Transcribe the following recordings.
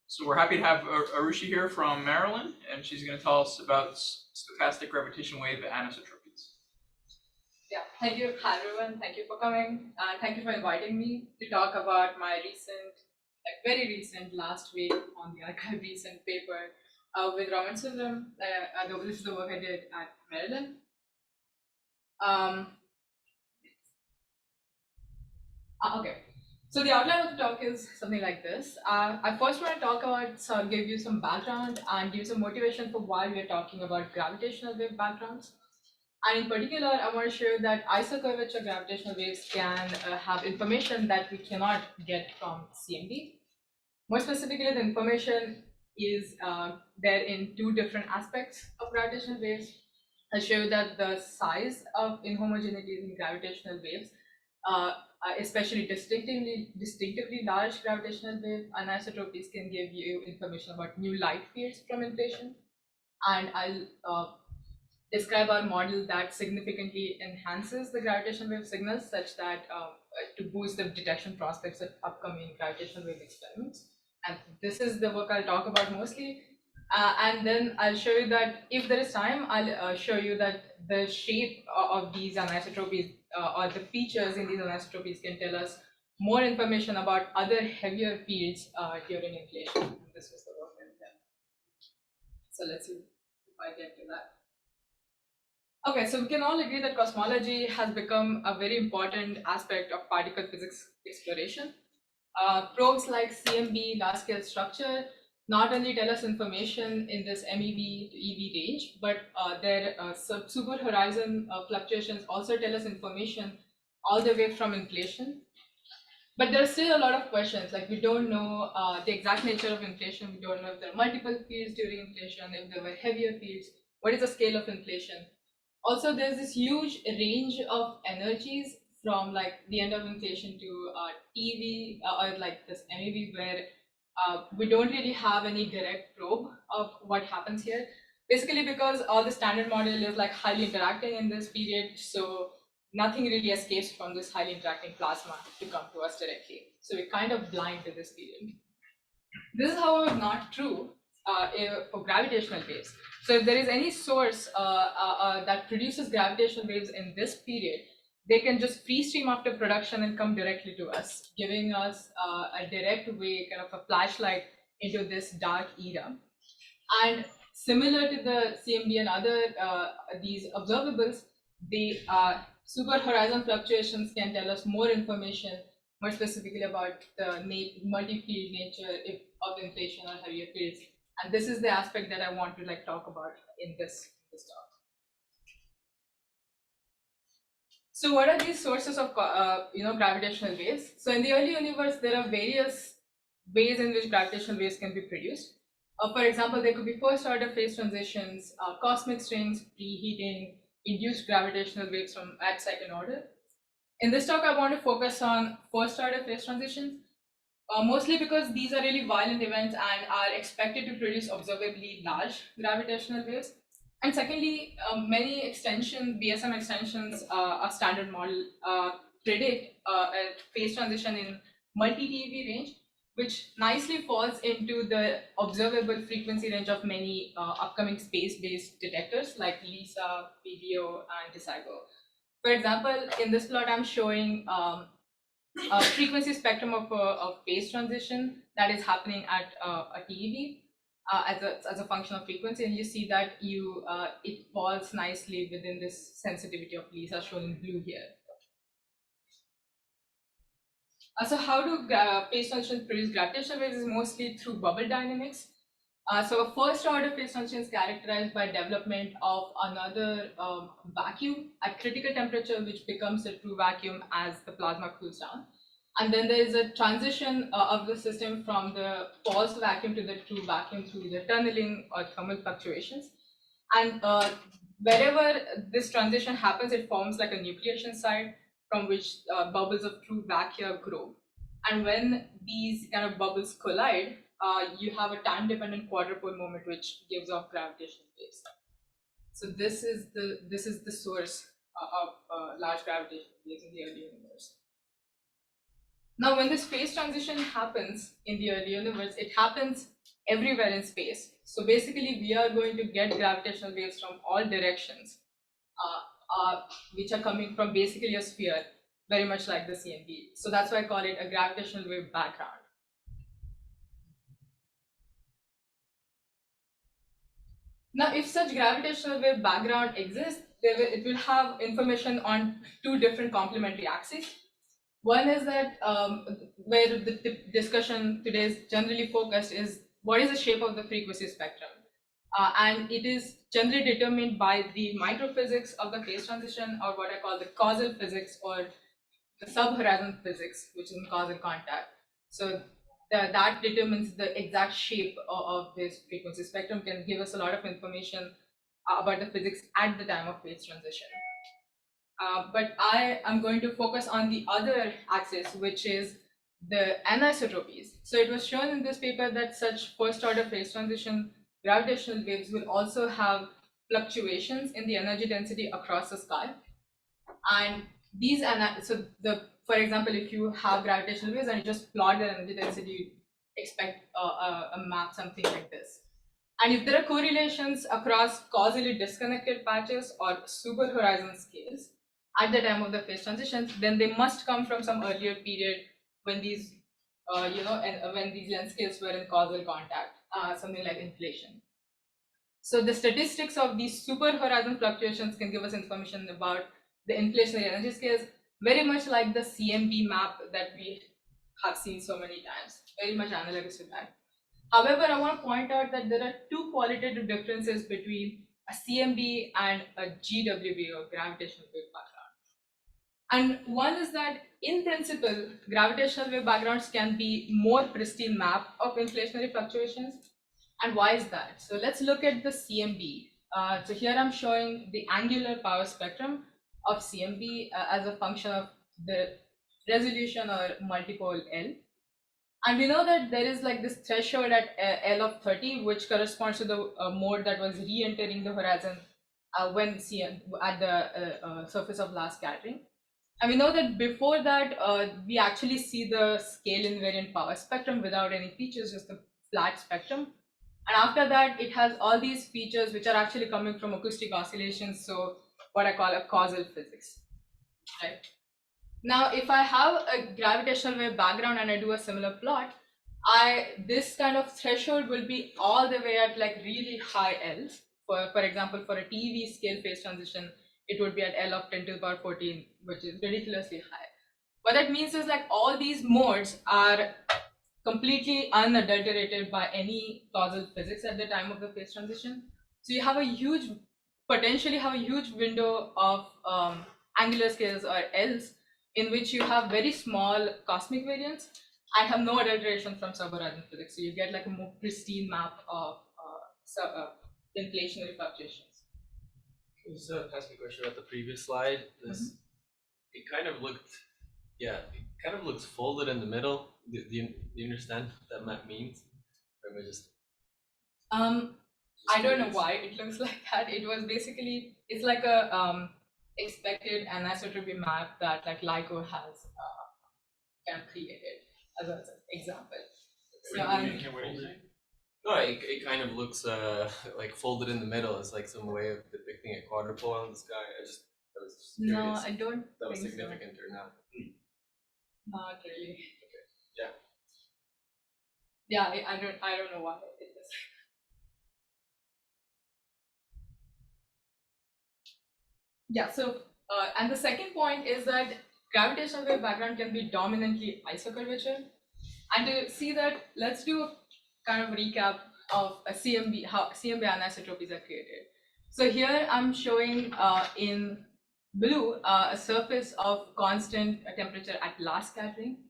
So we're happy to have Arushi here from Maryland, and she's going to tell us about stochastic gravitational wave anisotropies. Yeah, thank you. Hi everyone, thank you for coming. Thank you for inviting me to talk about my recent, very recent, last week on the archive recent paper with Roman Sundram. This is the work I did at Maryland. Okay, so the outline of the talk is something like this. I first want to talk about, give you some background and give some motivation for why we are talking about gravitational wave backgrounds. And in particular, I want to show you that isocurvature gravitational waves can have information that we cannot get from CMB. More specifically, the information is there in two different aspects of gravitational waves. I'll show you that the size of inhomogeneities in gravitational waves, especially distinctively large gravitational wave anisotropies, can give you information about new light fields from inflation. And I'll describe our model that significantly enhances the gravitational wave signals such that to boost the detection prospects of upcoming gravitational wave experiments. And this is the work I'll talk about mostly. And then I'll show you that if there is time, I'll show you that the shape of these anisotropies or the features in these anisotropies can tell us more information about other heavier fields during inflation. And this was the work I did. So let's see if I get to that. Okay, so we can all agree that cosmology has become a very important aspect of particle physics exploration. Probes like CMB, large-scale structure, not only tell us information in this MEV to EV range, but their super horizon fluctuations also tell us information all the way from inflation. But there's still a lot of questions, like we don't know the exact nature of inflation, we don't know if there are multiple fields during inflation, if there were heavier fields, what is the scale of inflation. Also, there's this huge range of energies from like the end of inflation to TeV or like this MEV, where we don't really have any direct probe of what happens here. Basically because all the standard model is like highly interacting in this period, so nothing really escapes from this highly interacting plasma to come to us directly. So we're kind of blind to this period. This is, however, not true for gravitational waves. So if there is any source that produces gravitational waves in this period, they can just free stream after production and come directly to us, giving us a direct way, kind of a flashlight into this dark era. And similar to the CMB and other these observables, the super horizon fluctuations can tell us more information, more specifically about the multi-field nature of inflation or heavier fields. And this is the aspect that I want to like talk about in this talk. So what are these sources of gravitational waves? So in the early universe, there are various ways in which gravitational waves can be produced. For example, there could be first order phase transitions, cosmic strings, preheating, induced gravitational waves from at second order. In this talk, I want to focus on first order phase transitions, mostly because these are really violent events and are expected to produce observably large gravitational waves. And secondly, many BSM extensions, a standard model, predict a phase transition in multi-TeV range, which nicely falls into the observable frequency range of many upcoming space-based detectors like LISA, PBO, and DeCigo. For example, in this plot, I'm showing a frequency spectrum of phase transition that is happening at a TeV as a function of frequency, and you see that it falls nicely within this sensitivity of LISA shown in blue here. So how do phase transitions produce gravitational waves is mostly through bubble dynamics. So a first order phase transition is characterized by development of another vacuum at critical temperature, which becomes a true vacuum as the plasma cools down. And then there is a transition of the system from the false vacuum to the true vacuum through either tunneling or thermal fluctuations. And wherever this transition happens, it forms like a nucleation site from which bubbles of true vacua grow. And when these kind of bubbles collide, you have a time-dependent quadrupole moment, which gives off gravitational waves. So this is the source of large gravitational waves in the early universe. Now, when this phase transition happens in the early universe, it happens everywhere in space. So basically, we are going to get gravitational waves from all directions, which are coming from basically a sphere, very much like the CMB. So that's why I call it a gravitational wave background. Now, if such gravitational wave background exists, it will have information on two different complementary axes. One is that where the discussion today is generally focused is what is the shape of the frequency spectrum. And it is generally determined by the microphysics of the phase transition, or what I call the causal physics, or the sub-horizon physics, which is in causal contact. So that determines the exact shape of this frequency spectrum, can give us a lot of information about the physics at the time of phase transition. But I am going to focus on the other axis, which is the anisotropies. So it was shown in this paper that such first order phase transition gravitational waves will also have fluctuations in the energy density across the sky. And these, for example, if you have gravitational waves and you just plot the energy density, you expect a map something like this. And if there are correlations across causally disconnected patches or super horizon scales at the time of the phase transitions, then they must come from some earlier period when these, when these length scales were in causal contact, something like inflation. So the statistics of these super horizon fluctuations can give us information about the inflationary energy scales, very much like the CMB map that we have seen so many times, very much analogous to that. However, I want to point out that there are two qualitative differences between a CMB and a GWB, or gravitational wave background. And one is that, in principle, gravitational wave backgrounds can be more pristine map of inflationary fluctuations. And why is that? So let's look at the CMB. So here I'm showing the angular power spectrum of CMB as a function of the resolution, or multipole L. And we know that there is like this threshold at L of 30, which corresponds to the mode that was re-entering the horizon when at the surface of last scattering. And we know that before that, we actually see the scale invariant power spectrum without any features, just the flat spectrum. And after that, it has all these features which are actually coming from acoustic oscillations, so what I call a causal physics, right? Now, if I have a gravitational wave background and I do a similar plot, this kind of threshold will be all the way at like really high L's. For example, for a TeV scale phase transition, it would be at L of 10 to the power 14, which is ridiculously high. What that means is like all these modes are completely unadulterated by any causal physics at the time of the phase transition. So you have potentially have a huge window of angular scales, or L's, in which you have very small cosmic variance and have no adulteration from sub-horizon physics. So you get like a more pristine map of inflationary fluctuations. Just ask me a question about the previous slide. It kind of looked, it kind of looks folded in the middle. Do you understand what that map means? Or am I just I don't know why it looks like that. It was basically, it's like a expected anisotropy map that like LIGO has kind of created as an example. So No, it kind of looks like folded in the middle. It's like some way of depicting a quadrupole on the sky. I was curious. No, I don't That was think significant so. or not? Not really. Okay. Yeah. Yeah, I don't know why it is. Yeah, so and the second point is that gravitational wave background can be dominantly isocurvature. And to see that, let's do a kind of recap of a CMB, how CMB anisotropies are created. So here I'm showing in blue a surface of constant temperature at last scattering.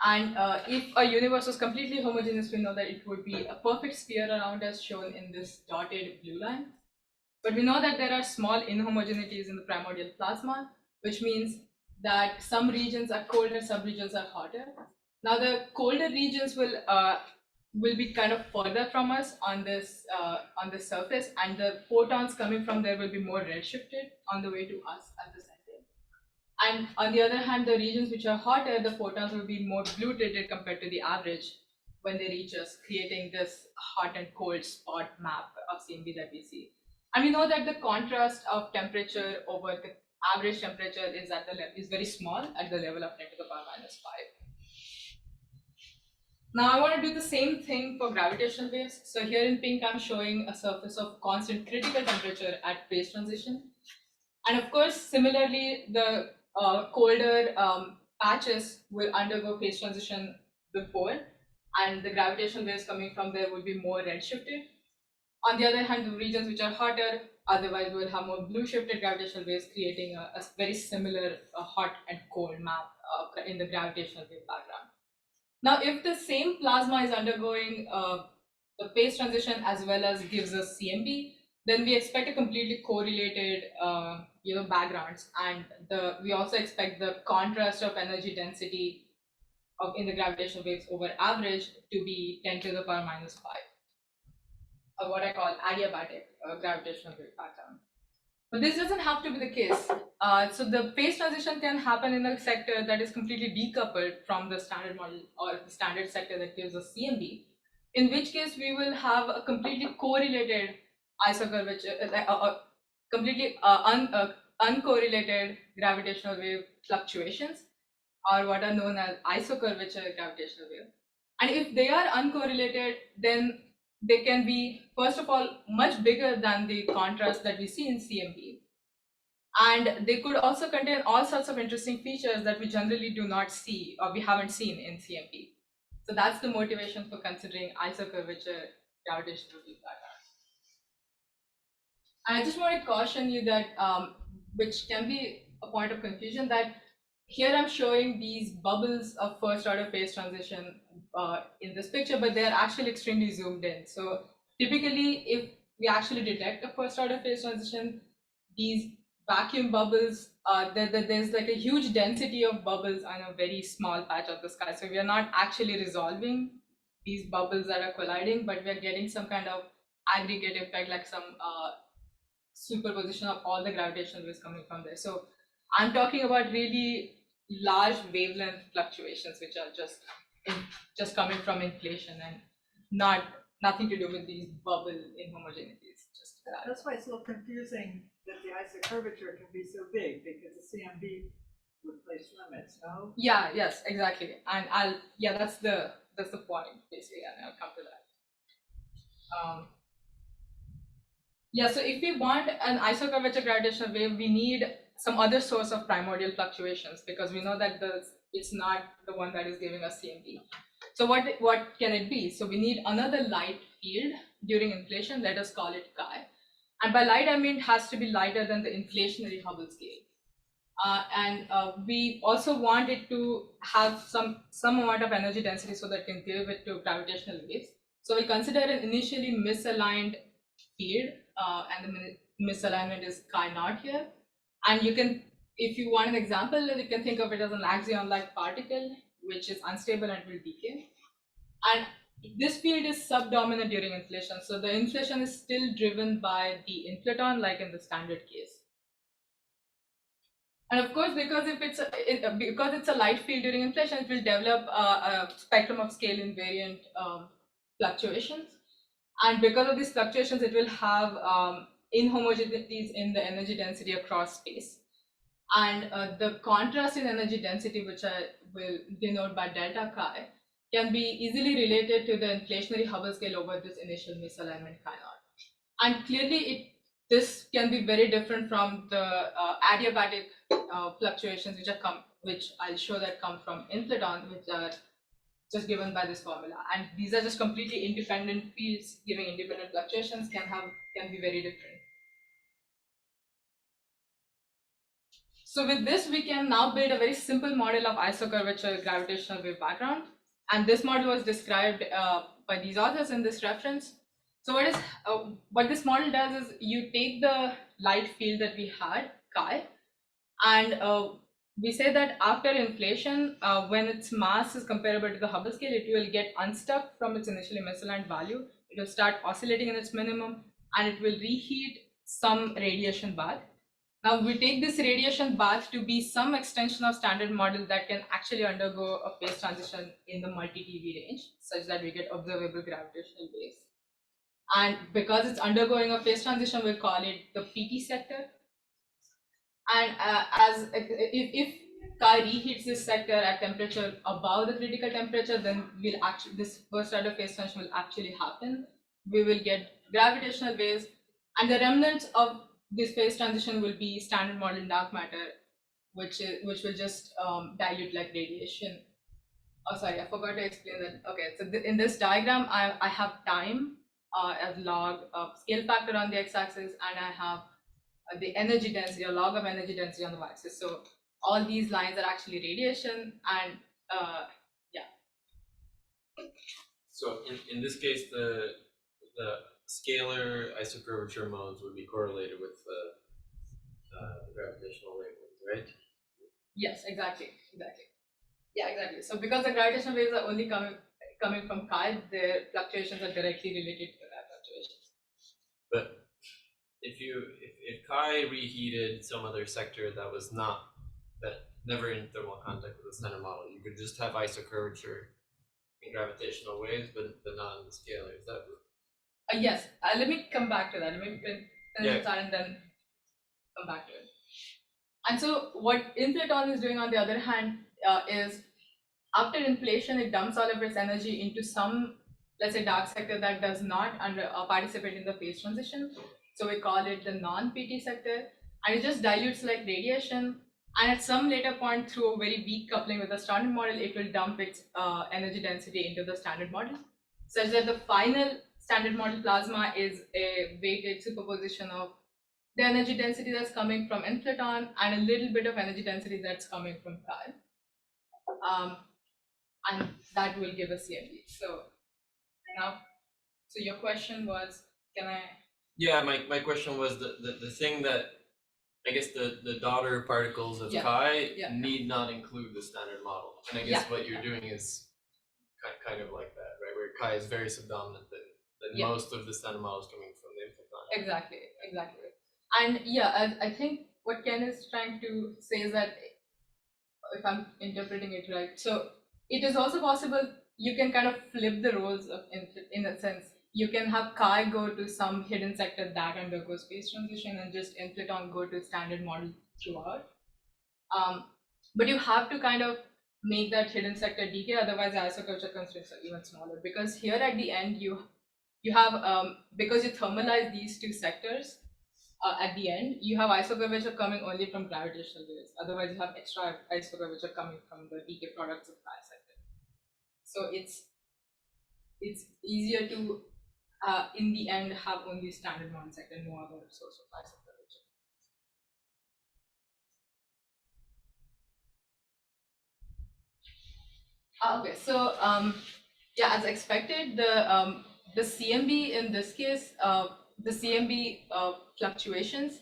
And if a universe was completely homogeneous, we know that it would be a perfect sphere around us, shown in this dotted blue line. But we know that there are small inhomogeneities in the primordial plasma, which means that some regions are colder, some regions are hotter. Now the colder regions will be kind of further from us on this surface, and the photons coming from there will be more redshifted on the way to us at the center. And on the other hand, the regions which are hotter, the photons will be more blue tilted compared to the average when they reach us, creating this hot and cold spot map of CMB that we see. And we know that the contrast of temperature over the average temperature is very small at the level of 10 to the power minus 5. Now I want to do the same thing for gravitational waves. So here in pink, I'm showing a surface of constant critical temperature at phase transition. And of course, similarly, the colder patches will undergo phase transition before, and the gravitational waves coming from there will be more redshifted. On the other hand, the regions which are hotter, otherwise will have more blue shifted gravitational waves, creating a very similar hot and cold map in the gravitational wave background. Now, if the same plasma is undergoing the phase transition as well as gives us CMB, then we expect a completely correlated backgrounds, and we also expect the contrast of energy density in the gravitational waves over average to be 10 to the power minus 5, or what I call adiabatic gravitational wave background. But this doesn't have to be the case. So the phase transition can happen in a sector that is completely decoupled from the standard model or the standard sector that gives us CMB, in which case we will have a completely correlated isocurvature, completely uncorrelated gravitational wave fluctuations, or what are known as isocurvature gravitational wave. And if they are uncorrelated, then they can be, first of all, much bigger than the contrast that we see in CMB. And they could also contain all sorts of interesting features that we generally do not see or we haven't seen in CMB. So that's the motivation for considering isocurvature gravitational wave backgrounds. And I just want to caution you that, which can be a point of confusion, that here I'm showing these bubbles of first order phase transition in this picture, but they're actually extremely zoomed in. So typically, if we actually detect a first order phase transition, these vacuum bubbles, there's like a huge density of bubbles on a very small patch of the sky. So we are not actually resolving these bubbles that are colliding, but we are getting some kind of aggregate effect, like some superposition of all the gravitational waves coming from there. So I'm talking about really large wavelength fluctuations, which are just coming from inflation and nothing to do with these bubble inhomogeneities. That's why it's a little confusing that the isocurvature can be so big, because the CMB would place limits, no? Yeah, yes, exactly. And that's the point basically, and I'll come to that. So if we want an isocurvature gravitational wave, we need some other source of primordial fluctuations, because we know that it's not the one that is giving us CMB. So what can it be? So we need another light field during inflation. Let us call it chi. And by light, I mean it has to be lighter than the inflationary Hubble scale. And we also want it to have some amount of energy density so that it can give it to gravitational waves. So we'll consider an initially misaligned field, and the misalignment is chi naught here. And you can, if you want an example, you can think of it as an axion-like particle, which is unstable and will decay. And this field is subdominant during inflation. So the inflation is still driven by the inflaton, like in the standard case. And of course, because it's a light field during inflation, it will develop a spectrum of scale invariant fluctuations. And because of these fluctuations, it will have inhomogeneities in the energy density across space. And the contrast in energy density, which I will denote by delta chi, can be easily related to the inflationary Hubble scale over this initial misalignment chi naught. And clearly, this can be very different from the adiabatic fluctuations, which I'll show that come from inflaton, which are just given by this formula. And these are just completely independent fields giving independent fluctuations, can be very different. So with this, we can now build a very simple model of isocurvature gravitational wave background. And this model was described by these authors in this reference. So what this model does is you take the light field that we had, chi, and we say that after inflation, when its mass is comparable to the Hubble scale, it will get unstuck from its initially misaligned value. It will start oscillating in its minimum, and it will reheat some radiation back. Now we take this radiation bath to be some extension of standard model that can actually undergo a phase transition in the multi-TeV range, such that we get observable gravitational waves. And because it's undergoing a phase transition, we'll call it the PT sector. And if Chi reheats this sector at temperature above the critical temperature, then this first order phase transition will actually happen. We will get gravitational waves, and the remnants of this phase transition will be standard model dark matter, which will just dilute like radiation. Oh, sorry, I forgot to explain that. Okay, so in this diagram, I have time as log of scale factor on the x-axis, and I have the energy density, or log of energy density on the y-axis. So all these lines are actually radiation, and yeah. So in this case, the scalar isocurvature modes would be correlated with the gravitational wavelengths, right? Yes, exactly. Yeah, exactly. So because the gravitational waves are only coming from Chi, their fluctuations are directly related to that fluctuations. But if Chi reheated some other sector that never in thermal contact with the standard model, you could just have isocurvature in gravitational waves, but not in the scalar. Is that? Yes. Let me come back to that. Let me finish that and then come back to it. And so what inflaton is doing, on the other hand, is after inflation, it dumps all of its energy into some, let's say, dark sector that does not participate in the phase transition. So we call it the non-PT sector, and it just dilutes like radiation. And at some later point, through a very weak coupling with the standard model, it will dump its energy density into the standard model, such that the final standard model plasma is a weighted superposition of the energy density that's coming from inflaton and a little bit of energy density that's coming from Chi. And that will give us CMB. So your question was, can I? Yeah, my question was the thing that I guess the daughter particles of Chi need not include the standard model, and I guess what you're doing is kind of like that, right? Where Chi is very subdominant, that most of the standard model is coming from the inflaton. Exactly. And I think what Ken is trying to say is that, if I'm interpreting it right, so it is also possible you can kind of flip the roles of in a sense. You can have Chi go to some hidden sector that undergoes phase transition, and just inflaton go to standard model throughout. But you have to kind of make that hidden sector decay, otherwise the isocurvature constraints are even smaller. Because here at the end you have because you thermalize these two sectors, at the end, you have isocurvature coming only from gravitational waves. Otherwise, you have extra isocurvature coming from the decay products of Chi sector. So it's easier to, in the end, have only standard model sector, no other source of isocurvature. Okay, so as expected, the CMB in this case, the CMB fluctuations,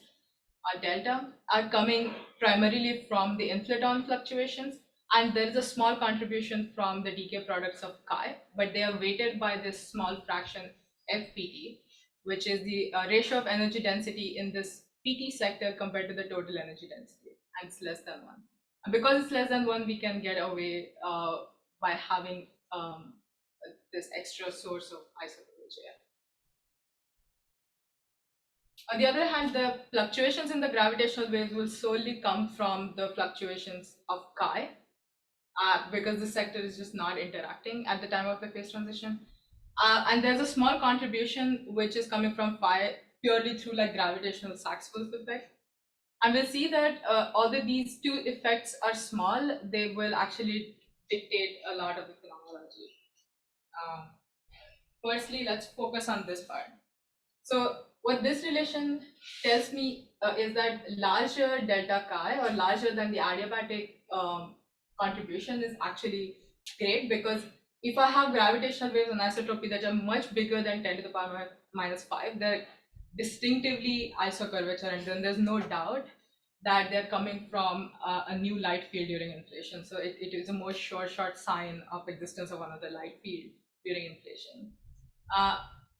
delta, are coming primarily from the inflaton fluctuations, and there is a small contribution from the decay products of Chi, but they are weighted by this small fraction FPT, which is the ratio of energy density in this PT sector compared to the total energy density, and it's less than 1. And because it's less than 1, we can get away by having this extra source of isocurvature. On the other hand, the fluctuations in the gravitational waves will solely come from the fluctuations of Chi, because the sector is just not interacting at the time of the phase transition. And there's a small contribution which is coming from Phi purely through like gravitational Sachs-Wolf effect. And we'll see that although these two effects are small, they will actually dictate a lot of the phenomenology. Firstly, let's focus on this part. So what this relation tells me is that larger delta Chi, or larger than the adiabatic contribution, is actually great, because if I have gravitational waves on isotropy that are much bigger than 10 to the power minus 5, they're distinctively isocurvature, and then there's no doubt that they're coming from a new light field during inflation. So it is a more short sign of existence of another light field during inflation.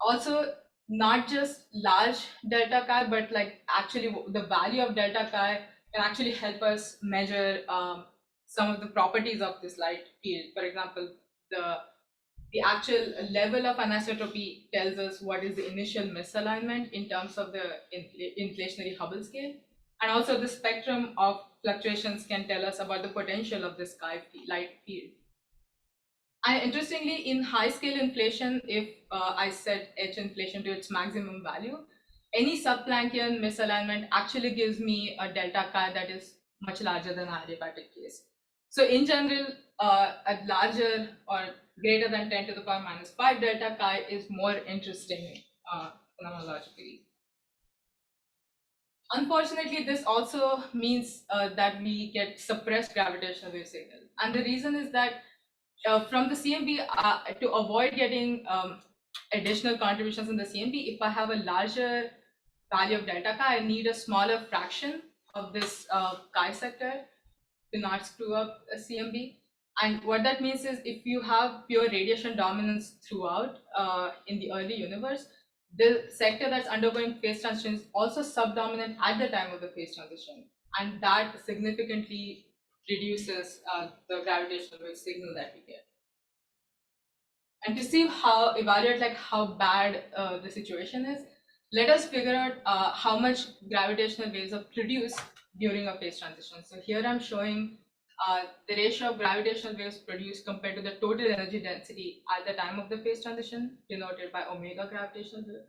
Also, not just large delta chi, but like actually the value of delta chi can actually help us measure some of the properties of this light field. For example, the actual level of anisotropy tells us what is the initial misalignment in terms of the inflationary Hubble scale. And also the spectrum of fluctuations can tell us about the potential of this light field. And interestingly, in high scale inflation, if I set H inflation to its maximum value, any subplanckian misalignment actually gives me a delta chi that is much larger than adiabatic case. So in general, a larger or greater than 10 to the power minus 5 delta chi is more interesting phenomenologically. Unfortunately, this also means that we get suppressed gravitational wave signal. And the reason is that from the CMB, to avoid getting additional contributions in the CMB, if I have a larger value of delta chi, I need a smaller fraction of this chi sector to not screw up a CMB. And what that means is if you have pure radiation dominance throughout in the early universe, the sector that's undergoing phase transition is also subdominant at the time of the phase transition. And that significantly reduces the gravitational wave signal that we get. And to see evaluate like how bad the situation is, let us figure out how much gravitational waves are produced during a phase transition. So here I'm showing the ratio of gravitational waves produced compared to the total energy density at the time of the phase transition, denoted by omega gravitational wave.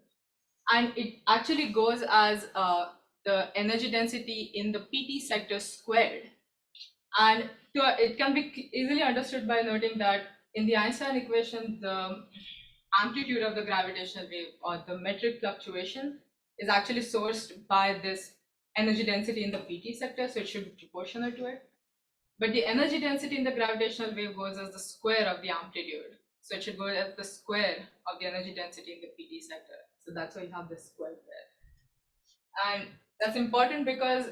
And it actually goes as the energy density in the PT sector squared. And it can be easily understood by noting that in the Einstein equation, the amplitude of the gravitational wave or the metric fluctuation is actually sourced by this energy density in the PT sector, so it should be proportional to it. But the energy density in the gravitational wave goes as the square of the amplitude. So it should go as the square of the energy density in the PT sector. So that's why you have this square there. And that's important because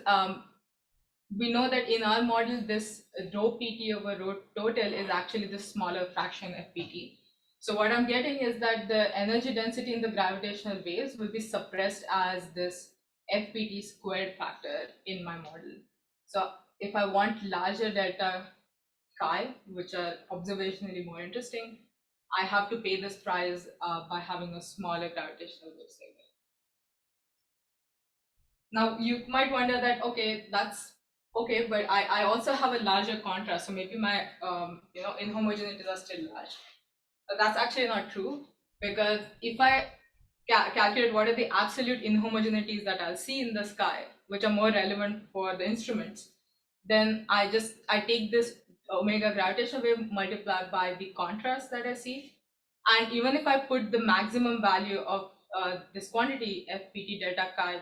we know that in our model, this rho PT over rho total is actually the smaller fraction FPT. So what I'm getting is that the energy density in the gravitational waves will be suppressed as this FPT squared factor in my model. So if I want larger delta chi, which are observationally more interesting, I have to pay this price by having a smaller gravitational wave signal. Now you might wonder that, okay, that's okay, but I also have a larger contrast, so maybe my inhomogeneities are still large. But that's actually not true, because if I calculate what are the absolute inhomogeneities that I'll see in the sky, which are more relevant for the instruments, then I take this omega gravitational wave multiplied by the contrast that I see. And even if I put the maximum value of this quantity, FPT delta chi,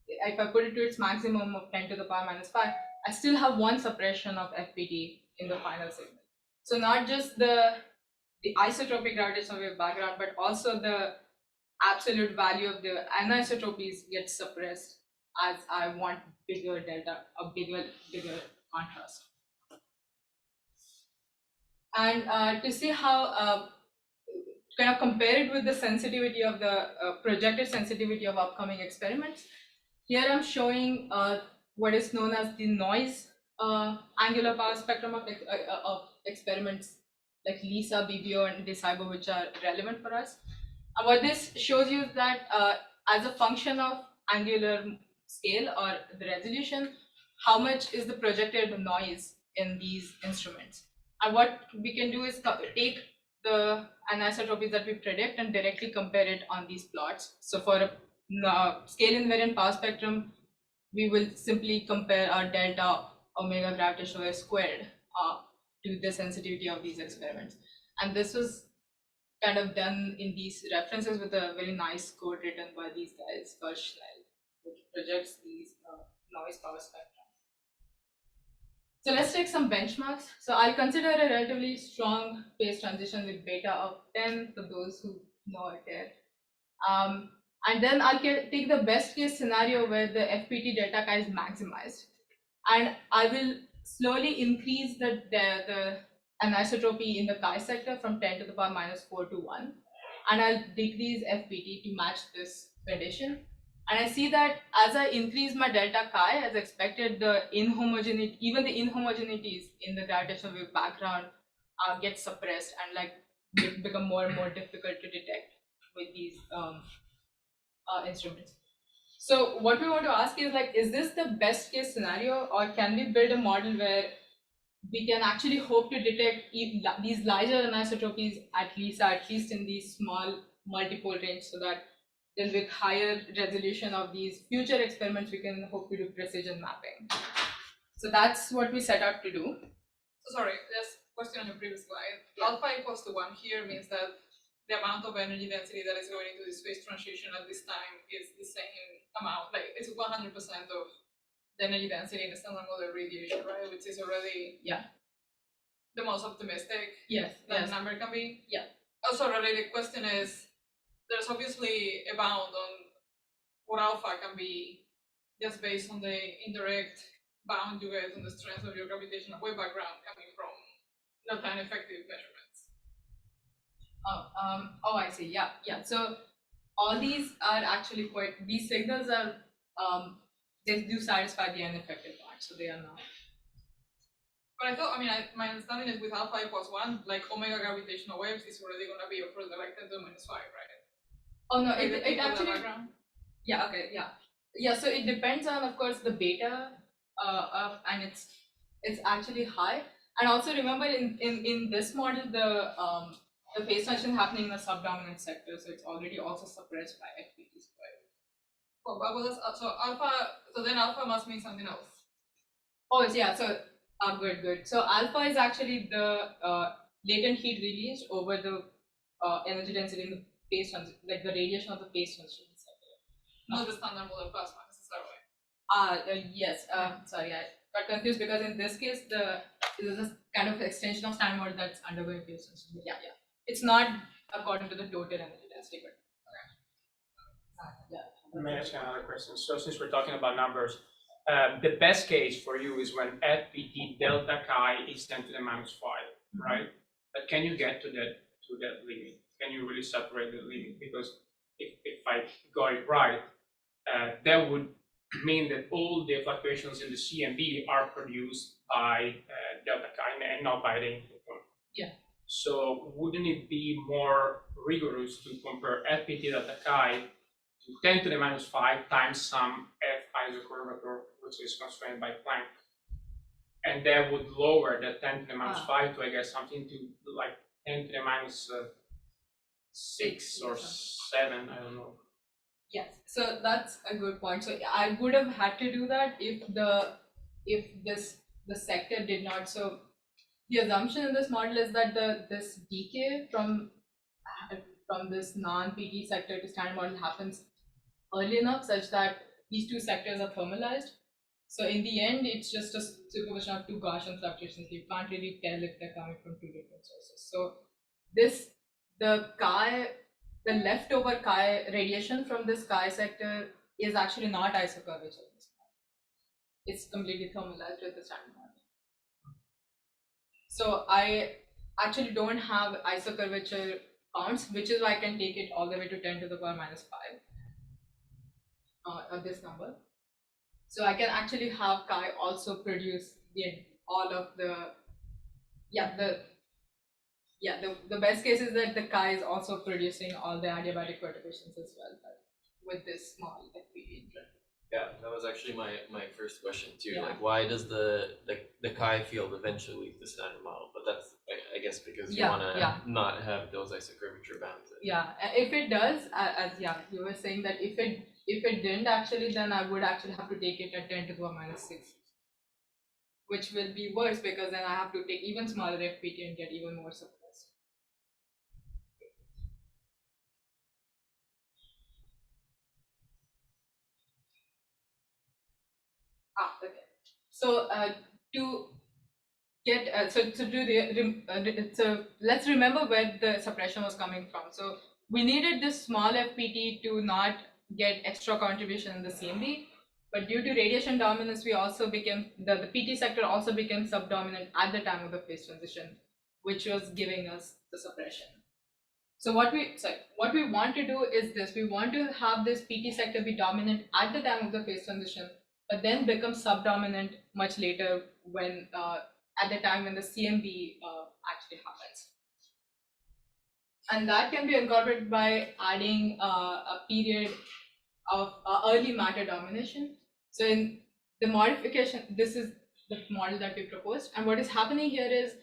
if I put it to its maximum of 10 to the power minus 5, I still have one suppression of FPT in the final signal. So not just the isotropic gravitational wave background, but also the absolute value of the anisotropies gets suppressed as I want bigger delta, a bigger contrast. And to see how kind of compare it with the sensitivity of the projected sensitivity of upcoming experiments, here I'm showing what is known as the noise angular power spectrum of experiments like LISA, BBO, and DeCibo, which are relevant for us. And what this shows you is that as a function of angular scale or the resolution, how much is the projected noise in these instruments. And what we can do is take the anisotropies that we predict and directly compare it on these plots. So for a scale invariant power spectrum, we will simply compare our delta omega gravitational wave squared to the sensitivity of these experiments. And this was kind of done in these references with a very nice code written by these guys called Schnell, which projects these noise power spectrum. So let's take some benchmarks. So I'll consider a relatively strong phase transition with beta of 10 for those who know or care. And then I'll take the best case scenario where the FPT delta chi is maximized. And I will slowly increase the anisotropy in the chi sector from 10 to the power minus 4 to 1. and I'll decrease FPT to match this condition. And I see that as I increase my delta chi, as expected, the inhomogeneity, even the inhomogeneities in the gravitational wave background get suppressed and like become more and more difficult to detect with these instruments. So what we want to ask is like, is this the best case scenario, or can we build a model where we can actually hope to detect these larger anisotropies at least in these small multipole range, so that then with higher resolution of these future experiments, we can hope to do precision mapping. So that's what we set out to do. So sorry, just question on your previous slide. Alpha equals to 1 here means that the amount of energy density that is going into this phase transition at this time is the same amount, like it's 100% of the energy density in the standard model radiation, right? Which is already the most optimistic that number can be. Also, a related question is, there's obviously a bound on what alpha can be just based on the indirect bound you get on the strength of your gravitational wave background coming from not time effective measurements. I see. Yeah. So all these are actually these signals are they do satisfy the ineffective part, so they are not. But my understanding is with alpha equals 1, like omega gravitational waves is already going to be of order like 10 to the minus 5, right? Oh no, it actually. Yeah. So it depends on, of course, the beta and it's actually high. And also remember, in this model, the phase transition happening in the subdominant sector, so it's already also suppressed by FPT squared. So then alpha must mean something else. Oh yeah. So good. So alpha is actually the latent heat released over the energy density in the phase transition, like the radiation of the phase transition sector. Not the standard model plasma necessarily. Yes. Sorry, I got confused because in this case, this is a kind of extension of standard model that's undergoing phase transition. Yeah. It's not according to the total energy density, but Let me ask you another question. So since we're talking about numbers, the best case for you is when FPT delta chi is 10 to the minus 5, right? But can you get to that limit? Can you really separate the limit? Because if I got it right, that would mean that all the fluctuations in the CMB are produced by delta chi and not by the input one. Yeah. So wouldn't it be more rigorous to compare FPT delta chi to 10 to the minus 5 times some F isocurvature, which is constrained by Planck? And that would lower the 10 to the minus 5 to, I guess, something to like 10 to the minus 6 or 7, I don't know. Yes, so that's a good point. So I would have had to do that if the sector did not. So the assumption in this model is that this decay from this non-PT sector to standard model happens early enough such that these two sectors are thermalized. So in the end, it's just a superposition of two Gaussian fluctuations. You can't really tell if they're coming from two different sources. So the leftover chi radiation from this chi sector is actually not isocurvature. It's completely thermalized with the standard model. So I actually don't have isocurvature counts, which is why I can take it all the way to 10 to the power minus 5 this number. So I can actually have chi also produce the best case is that the chi is also producing all the adiabatic perturbations as well, but with this small FPT interest. Yeah, that was actually my first question too. Yeah. Like, why does the chi field eventually leave the standard model? But that's I guess because you want to not have those isocurvature bounds. Yeah, if it does, as you were saying that if it didn't actually, then I would actually have to take it at 10 to the power minus 6, which will be worse because then I have to take even smaller FPT and get even more suppressed. Okay. So so let's remember where the suppression was coming from. So we needed this small FPT to not get extra contribution in the CMB, but due to radiation dominance, we also became the PT sector also became subdominant at the time of the phase transition, which was giving us the suppression. So what we want to do is this: we want to have this PT sector be dominant at the time of the phase transition, but then become subdominant much later when at the time when the CMB actually happens. And that can be incorporated by adding a period of early matter domination. So in the modification, this is the model that we proposed. And what is happening here is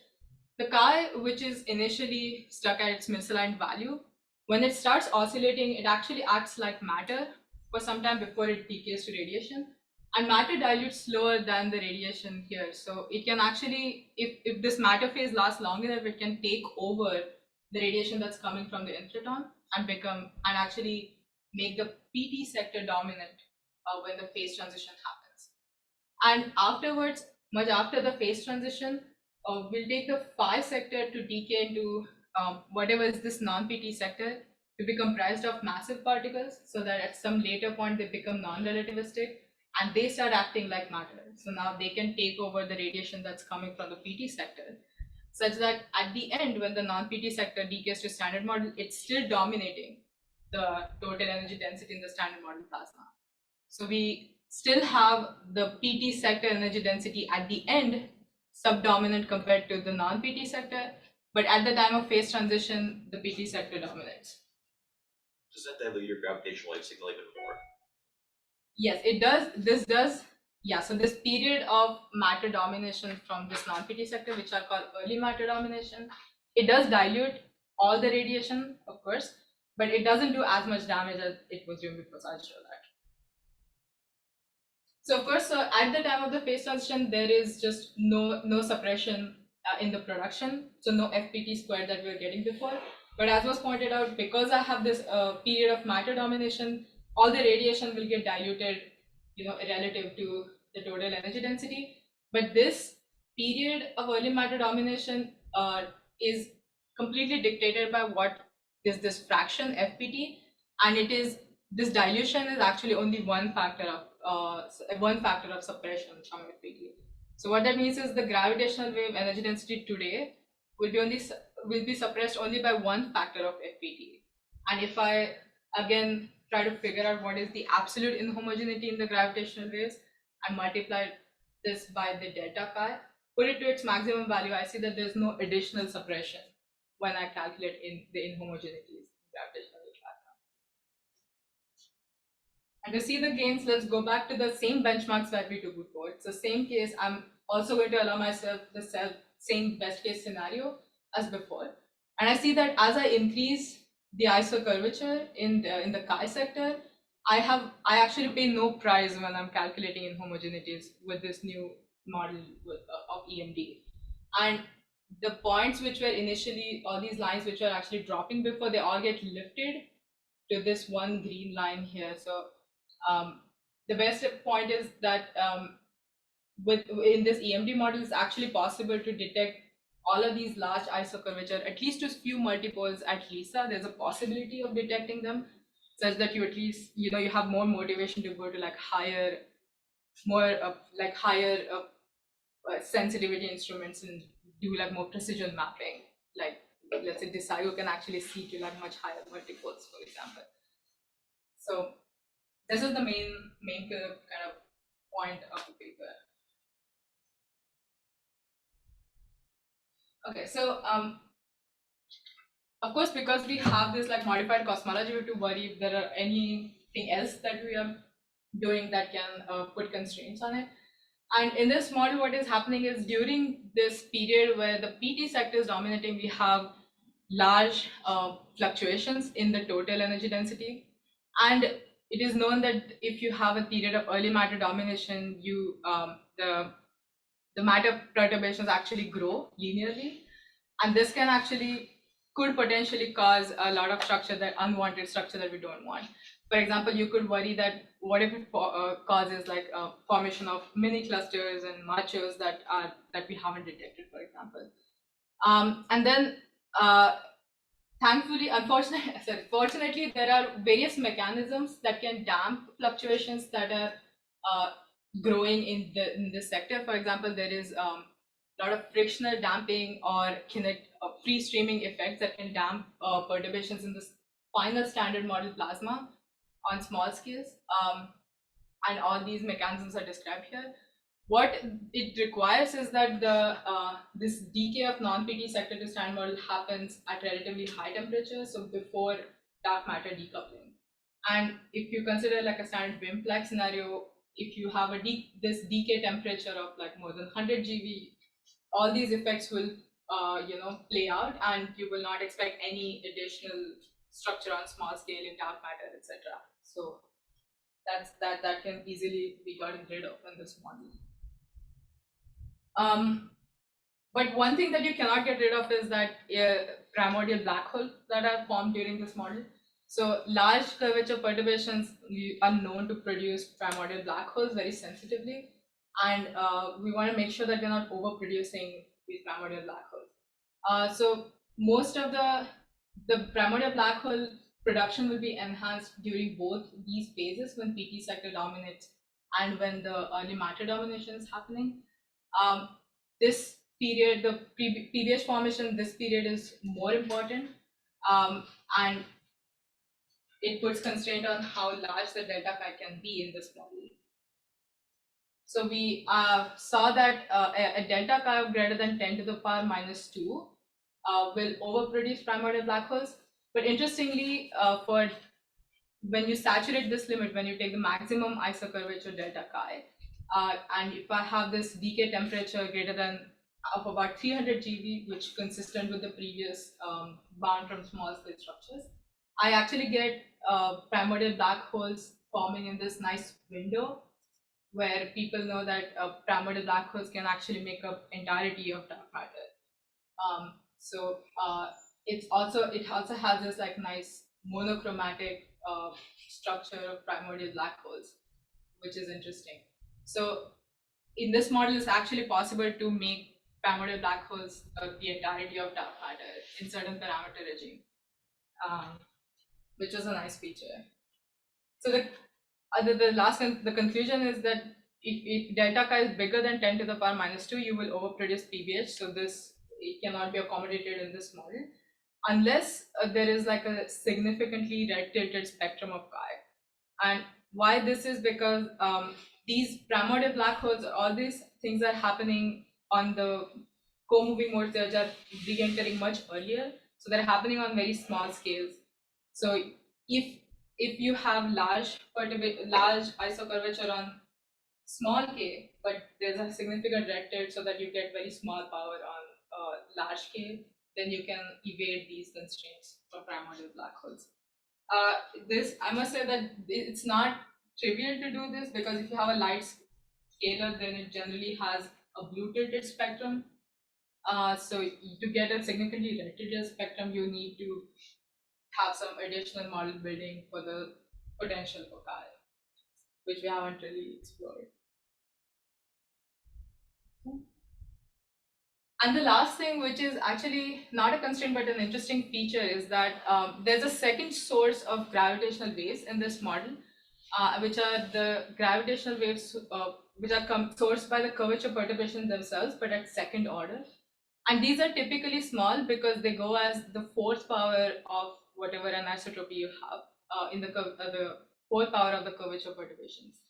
the chi, which is initially stuck at its misaligned value, when it starts oscillating, it actually acts like matter for some time before it decays to radiation. And matter dilutes slower than the radiation here. So it can actually, if this matter phase lasts long enough, it can take over the radiation that's coming from the inflaton and actually make the PT sector dominant when the phase transition happens. And afterwards, much after the phase transition, we'll take the phi sector to decay into whatever is this non-PT sector to be comprised of massive particles, so that at some later point they become non-relativistic and they start acting like matter. So now they can take over the radiation that's coming from the PT sector, such that at the end, when the non-PT sector decays to standard model, it's still dominating the total energy density in the standard model plasma. So we still have the PT sector energy density at the end subdominant compared to the non-PT sector, but at the time of phase transition, the PT sector dominates. Does that dilute your gravitational wave signal even more? Yes, it does. This does. Yeah, so this period of matter domination from this non-PT sector, which are called early matter domination, it does dilute all the radiation, of course, but it doesn't do as much damage as it was doing before. So I'll show that. So of course, at the time of the phase transition, there is just no suppression in the production, so no FPT squared that we were getting before. But as was pointed out, because I have this period of matter domination, all the radiation will get diluted, relative to the total energy density. But this period of early matter domination is completely dictated by what is this fraction FPT, and this dilution is actually only one factor of suppression from FPT. So what that means is the gravitational wave energy density today will be suppressed only by one factor of FPT. And if I again try to figure out what is the absolute inhomogeneity in the gravitational waves and multiply this by the delta chi, put it to its maximum value, I see that there's no additional suppression when I calculate in the inhomogeneities in gravitational wave background. And to see the gains, let's go back to the same benchmarks that we took before. It's the same case. I'm also going to allow myself the same best case scenario as before. And I see that as I increase the isocurvature in the chi sector, I actually pay no price when I'm calculating inhomogeneities with this new model of EMD. And the points which were initially, all these lines which were actually dropping before, they all get lifted to this one green line here. So the best point is that in this EMD model, it's actually possible to detect all of these large isocurvature, at least to few multipoles at LISA. There's a possibility of detecting them, such that you at least you have more motivation to go to like higher sensitivity instruments and do like more precision mapping. Like let's say this IO can actually see to like much higher multipoles, for example. So this is the main kind of point of the paper. Okay, so of course, because we have this like modified cosmology, we have to worry if there are anything else that we are doing that can put constraints on it. And in this model, what is happening is during this period where the PT sector is dominating, we have large fluctuations in the total energy density. And it is known that if you have a period of early matter domination, the matter perturbations actually grow linearly. And this could potentially cause a lot of unwanted structure that we don't want. For example, you could worry that what if it causes like a formation of mini clusters and machos that we haven't detected, for example. And then fortunately, there are various mechanisms that can damp fluctuations that are growing in this sector. For example, there is lot of frictional damping or free streaming effects that can damp perturbations in this final standard model plasma on small scales. And all these mechanisms are described here. What it requires is that this decay of non-PT sector to standard model happens at relatively high temperatures, so before dark matter decoupling. And if you consider like a standard Wimplex scenario, if you have this decay temperature of like more than 100 GeV, all these effects will play out, and you will not expect any additional structure on small scale in dark matter, etc. So that can easily be gotten rid of in this model. But one thing that you cannot get rid of is that primordial black hole that are formed during this model. So large curvature perturbations are known to produce primordial black holes very sensitively, and we want to make sure that we're not overproducing these primordial black holes. So most of the primordial black hole production will be enhanced during both these phases, when PT sector dominates and when the early matter domination is happening. This period, the PBH formation, this period is more important, and it puts constraint on how large the delta chi can be in this model. So we saw that a delta chi of greater than 10 to the power minus 2 will overproduce primordial black holes. But interestingly, for when you saturate this limit, when you take the maximum isocurvature delta chi, and if I have this decay temperature greater than of about 300 GeV, which is consistent with the previous bound from small scale structures, I actually get primordial black holes forming in this nice window where people know that primordial black holes can actually make up entirety of dark matter. It also has this like nice monochromatic structure of primordial black holes, which is interesting. So in this model, it's actually possible to make primordial black holes the entirety of dark matter in certain parameter regime, which is a nice feature. So the conclusion is that if delta chi is bigger than 10 to the power minus 2, you will overproduce PBH. So it cannot be accommodated in this model unless there is like a significantly red tilted spectrum of chi. And why this is because these primordial black holes, all these things are happening on the co-moving modes. They are re-entering much earlier, so they're happening on very small scales. So if you have large isocurvature on small k, but there's a significant red tilt so that you get very small power on large k, then you can evade these constraints for primordial black holes. I must say that it's not trivial to do this, because if you have a light scalar, then it generally has a blue tilted spectrum. So to get a significantly red tilted spectrum, you need to have some additional model building for the potential for chi, which we haven't really explored. And the last thing, which is actually not a constraint but an interesting feature, is that there's a second source of gravitational waves in this model, which are the gravitational waves which are sourced by the curvature perturbations themselves, but at second order. And these are typically small because they go as the fourth power of whatever anisotropy you have in the fourth power of the curvature perturbations.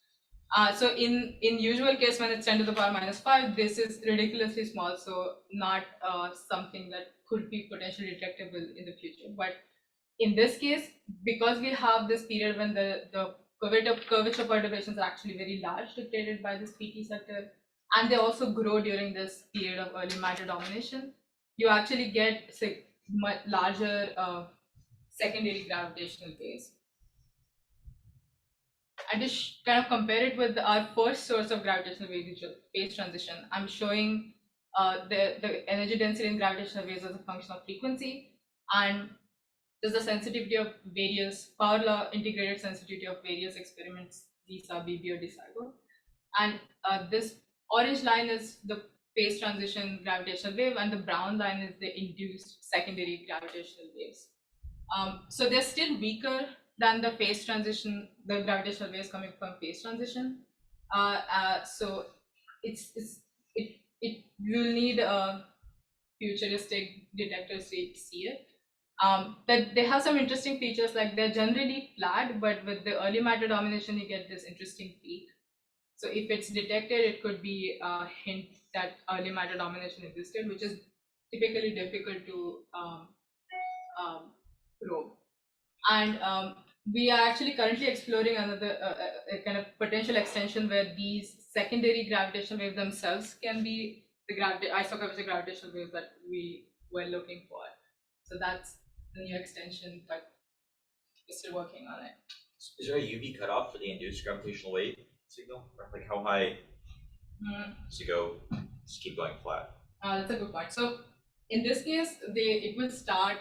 So in usual case, when it's 10 to the power minus 5, this is ridiculously small, so not something that could be potentially detectable in the future. But in this case, because we have this period when the curvature perturbations are actually very large, dictated by this PT sector, and they also grow during this period of early matter domination, you actually get much larger secondary gravitational waves. And to kind of compare it with our first source of gravitational wave, which is phase transition, I'm showing the energy density in gravitational waves as a function of frequency, and there's the sensitivity of various power law integrated sensitivity of various experiments, vis-a-vis or DeSigo. And this orange line is the phase transition gravitational wave, and the brown line is the induced secondary gravitational waves. So they're still weaker than the phase transition, the gravitational waves coming from phase transition. So it you'll need a futuristic detectors to see it. But they have some interesting features, like they're generally flat, but with the early matter domination, you get this interesting peak. So if it's detected, it could be a hint that early matter domination existed, which is typically difficult to probe. And we are actually currently exploring another a kind of potential extension where these secondary gravitational waves themselves can be the isocurvature gravitational waves that we were looking for. So that's the new extension, but we're still working on it. Is there a UV cutoff for the induced gravitational wave signal? Or like how high does it go? Just keep going flat. That's a good point. So in this case, it will start.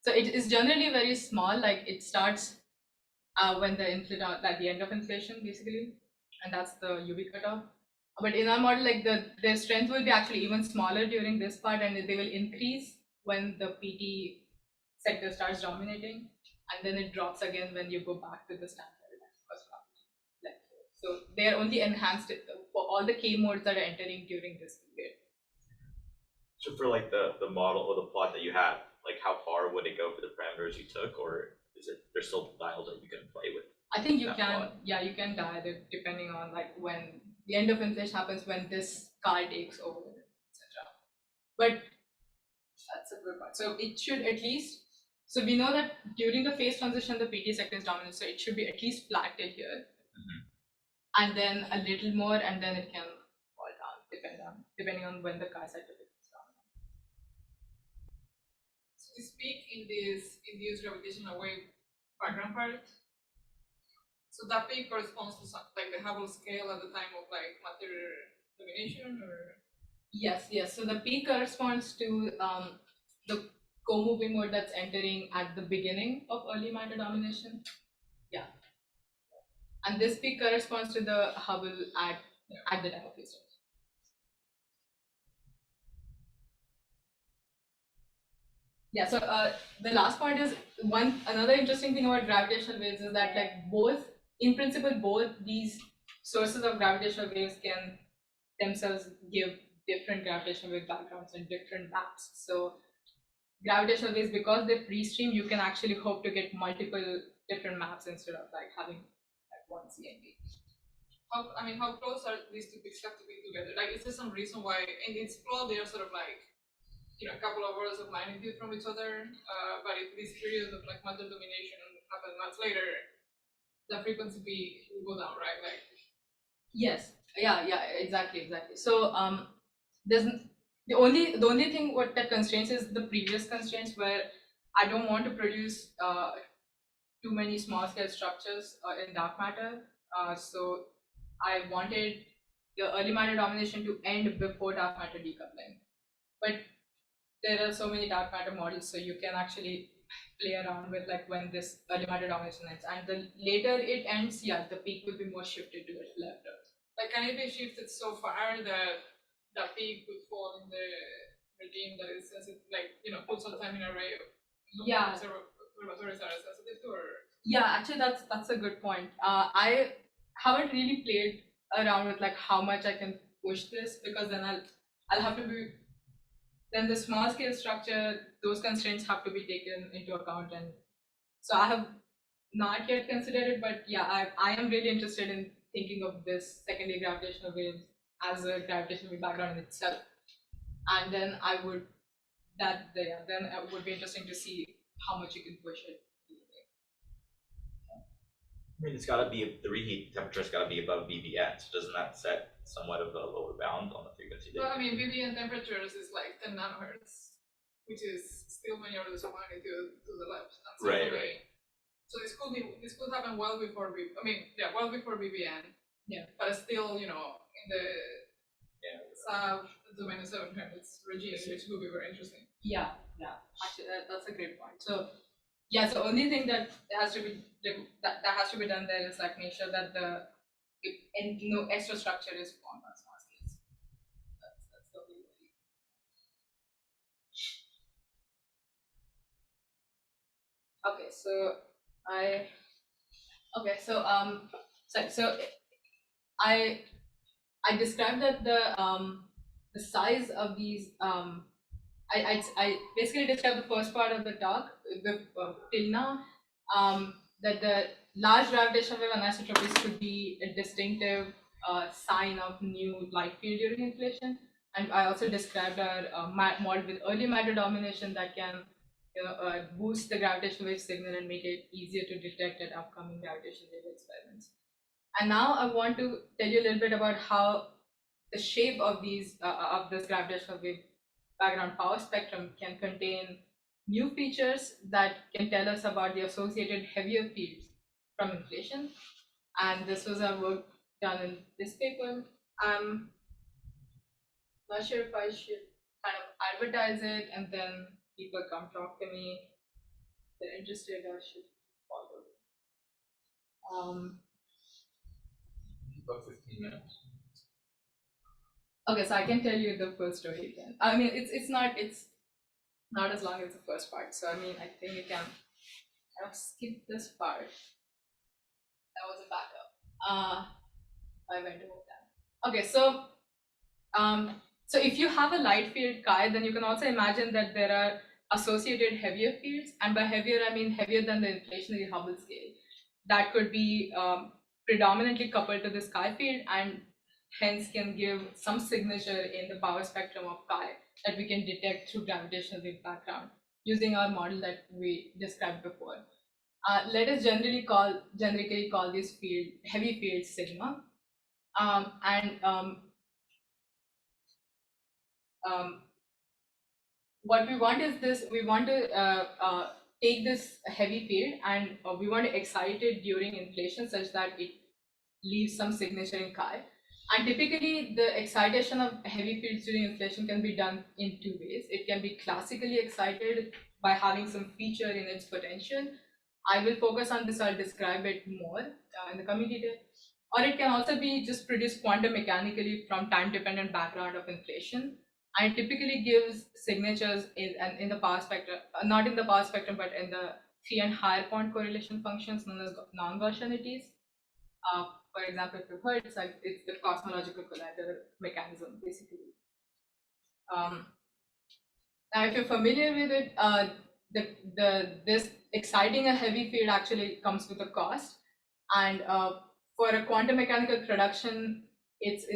So it is generally very small. Like it starts when at the end of inflation, basically, and that's the UV cutoff. But in our model, like their strength will be actually even smaller during this part, and they will increase when the PT sector starts dominating, and then it drops again when you go back to the standard. So they are only enhanced for all the K modes that are entering during this period. So for like the model or the plot that you had, like how far would it go for the parameters you took, or is it there's still dials that you can play with? I think you that can, plot? yeah, you can dial it depending on like when the end of inflation happens, when this car takes over, etc. But that's a good point. So it should at least, so we know that during the phase transition, the PT sector is dominant, so it should be at least flat till here, and then a little more, and then it can fall down depending on when the car sector is dominant. So we speak in this induced gravitational wave background part. So that peak corresponds to something like the Hubble scale at the time of like matter domination, or Yes. So the peak corresponds to the co-moving mode that's entering at the beginning of early matter domination. Yeah. And this peak corresponds to the Hubble at the time of phase transition. Yeah, so the last point is another interesting thing about gravitational waves is that like in principle, both these sources of gravitational waves can themselves give different gravitational wave backgrounds and different maps. So gravitational waves, because they free stream, you can actually hope to get multiple different maps instead of like having like one CMB. how close are these two peaks have to be together? Like, is there some reason why in its plot they are sort of like, a couple of orders of magnitude from each other, but if this period of like matter domination happened much later, the frequency peak will go down, right? Like, yes, yeah, exactly. So there's the only thing what that constraints is the previous constraints, where I don't want to produce too many small scale structures in dark matter. So I wanted the early matter domination to end before dark matter decoupling, but there are so many dark matter models, so you can actually play around with like when this early matter domination ends, and the later it ends, yeah, the peak will be more shifted towards left. like, can it be shifted so far that the peak would fall in the regime that is sensitive, like, put some time in array of Yeah. observatories are sensitive to, or? Yeah, actually that's a good point. I haven't really played around with like how much I can push this, because then I'll have to be, then the small scale structure, those constraints have to be taken into account, and so I have not yet considered it, but yeah, I am really interested in thinking of this secondary gravitational waves as a gravitational wave background in itself, and then then it would be interesting to see how much you can push it. I mean, it's got to be the reheat temperature's got to be above BBN. So doesn't that set somewhat of a lower bound on the frequency? Well, I mean, BBN temperatures is like 10 nanohertz, which is still many orders of magnitude to the left. And Right. So this could happen well before well before BBN. Yeah. But still, in the sub domain 7 Hertz regime, which would be very interesting. Yeah. Actually, that's a great point. So, yeah, so only thing that has to be done there is like make sure that no extra structure is formed on small scales. That's the only way. Okay, so I described that the the size of these, I basically described the first part of the talk till now, that the large gravitational wave anisotropies could be a distinctive sign of new light field during inflation. And I also described our model with early matter domination that can boost the gravitational wave signal and make it easier to detect at upcoming gravitational wave experiments. And now I want to tell you a little bit about how the shape of these of this gravitational wave background power spectrum can contain new features that can tell us about the associated heavier fields from inflation. And this was our work done in this paper. I'm not sure if I should kind of advertise it and then people come talk to me. If they're interested, I should follow. About 15 minutes. Okay, so I can tell you the full story again. I mean, it's not as long as the first part. So I mean, I think you can kind of skip this part. That was a backup. I went over that. Okay, so so if you have a light field chi, then you can also imagine that there are associated heavier fields, and by heavier I mean heavier than the inflationary Hubble scale. That could be predominantly coupled to this chi field, and hence can give some signature in the power spectrum of chi that we can detect through gravitational wave background using our model that we described before. Let us generically call this field heavy field sigma, what we want is this: we want to take this heavy field and we want to excite it during inflation such that it leaves some signature in chi. And typically, the excitation of heavy fields during inflation can be done in two ways. It can be classically excited by having some feature in its potential. I will focus on this, I'll describe it more in the coming detail. Or it can also be just produced quantum mechanically from time-dependent background of inflation. And it typically gives signatures in the power spectrum, not in the power spectrum, but in the 3 and higher point correlation functions known as non-Gaussianities. For example, if you've heard, it's the cosmological collider mechanism, basically. Now, if you're familiar with it, this exciting a heavy field actually comes with a cost, and for a quantum mechanical production, it's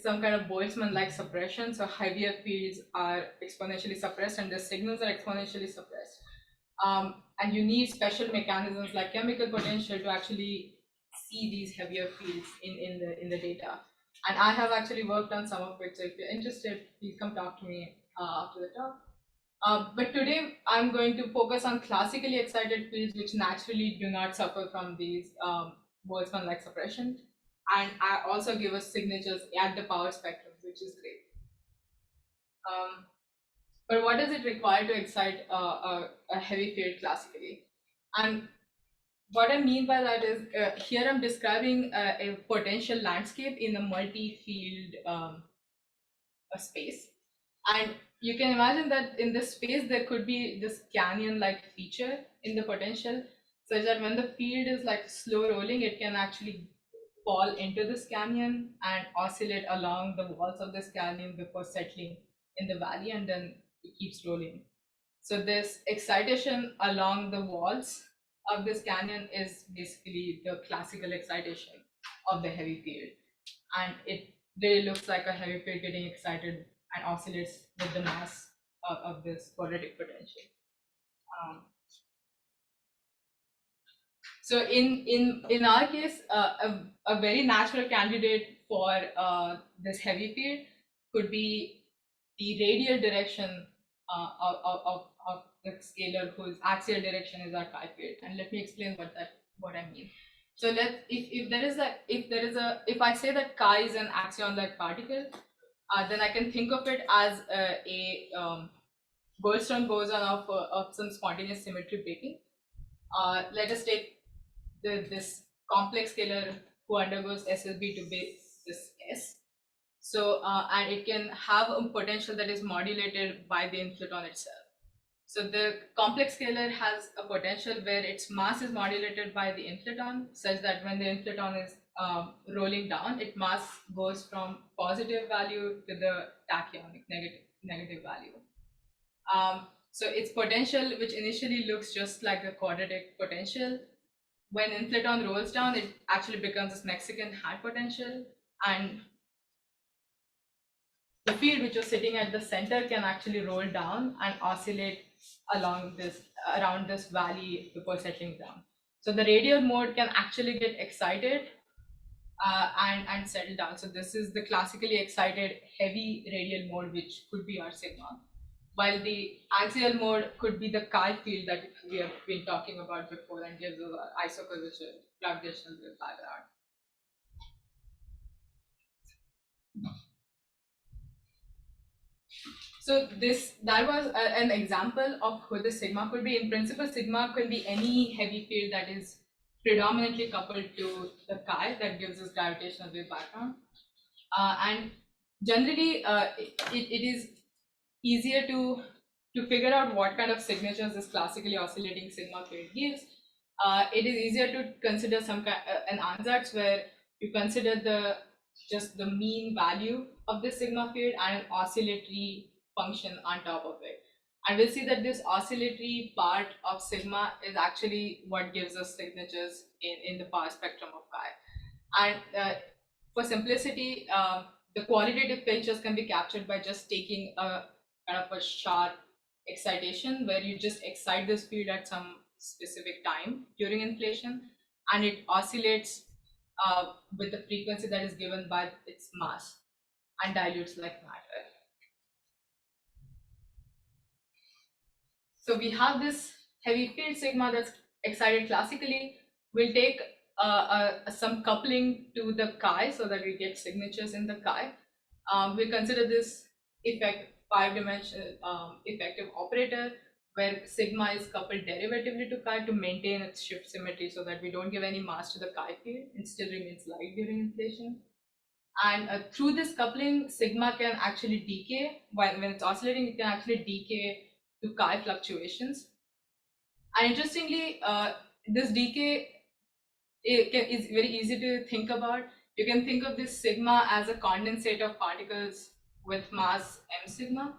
some kind of Boltzmann-like suppression. So heavier fields are exponentially suppressed, and the signals are exponentially suppressed. And you need special mechanisms like chemical potential to actually see these heavier fields in the data. And I have actually worked on some of it. So if you're interested, please come talk to me after the talk. But today I'm going to focus on classically excited fields which naturally do not suffer from these Boltzmann-like suppression. And I also give us signatures at the power spectrum, which is great. But what does it require to excite a heavy field classically? And what I mean by that is, here I'm describing a potential landscape in a multi-field space. And you can imagine that in this space, there could be this canyon-like feature in the potential, such that when the field is like slow rolling, it can actually fall into this canyon and oscillate along the walls of this canyon before settling in the valley, and then it keeps rolling. So this excitation along the walls of this canyon is basically the classical excitation of the heavy field. And it really looks like a heavy field getting excited and oscillates with the mass of this quadratic potential. So in our case, a very natural candidate for this heavy field could be the radial direction of the scalar whose axial direction is our chi field. And let me explain what I mean. So if I say that chi is an axion-like particle, then I can think of it as a Goldstone boson of some spontaneous symmetry breaking. Let us take this complex scalar who undergoes SSB to base this S. So and it can have a potential that is modulated by the inflaton itself. So the complex scalar has a potential where its mass is modulated by the inflaton, such that when the inflaton is rolling down, its mass goes from positive value to the tachyonic negative value. So its potential, which initially looks just like a quadratic potential, when inflaton rolls down, it actually becomes this Mexican hat potential, and the field which was sitting at the center can actually roll down and oscillate around this valley before settling down. So the radial mode can actually get excited and settle down. So this is the classically excited heavy radial mode, which could be our sigma, while the axial mode could be the chi field that we have been talking about before and gives us our isocurvature gravitational wave background. So that was an example of who the sigma could be. In principle, sigma could be any heavy field that is predominantly coupled to the chi that gives us gravitational wave background. And generally, it is easier to figure out what kind of signatures this classically oscillating sigma field gives. It is easier to consider an ansatz where you consider just the mean value of the sigma field and an oscillatory function on top of it. And we'll see that this oscillatory part of sigma is actually what gives us signatures in the power spectrum of chi. And for simplicity, the qualitative features can be captured by just taking a kind of a sharp excitation where you just excite this field at some specific time during inflation, and it oscillates with the frequency that is given by its mass and dilutes like matter. So we have this heavy field sigma that's excited classically. We'll take some coupling to the chi so that we get signatures in the chi. We consider this five-dimensional effective operator where sigma is coupled derivatively to chi to maintain its shift symmetry so that we don't give any mass to the chi field. It still remains light during inflation. And through this coupling, sigma can actually decay. When it's oscillating, it can actually decay to chi fluctuations. And interestingly, this decay is very easy to think about. You can think of this sigma as a condensate of particles with mass m sigma,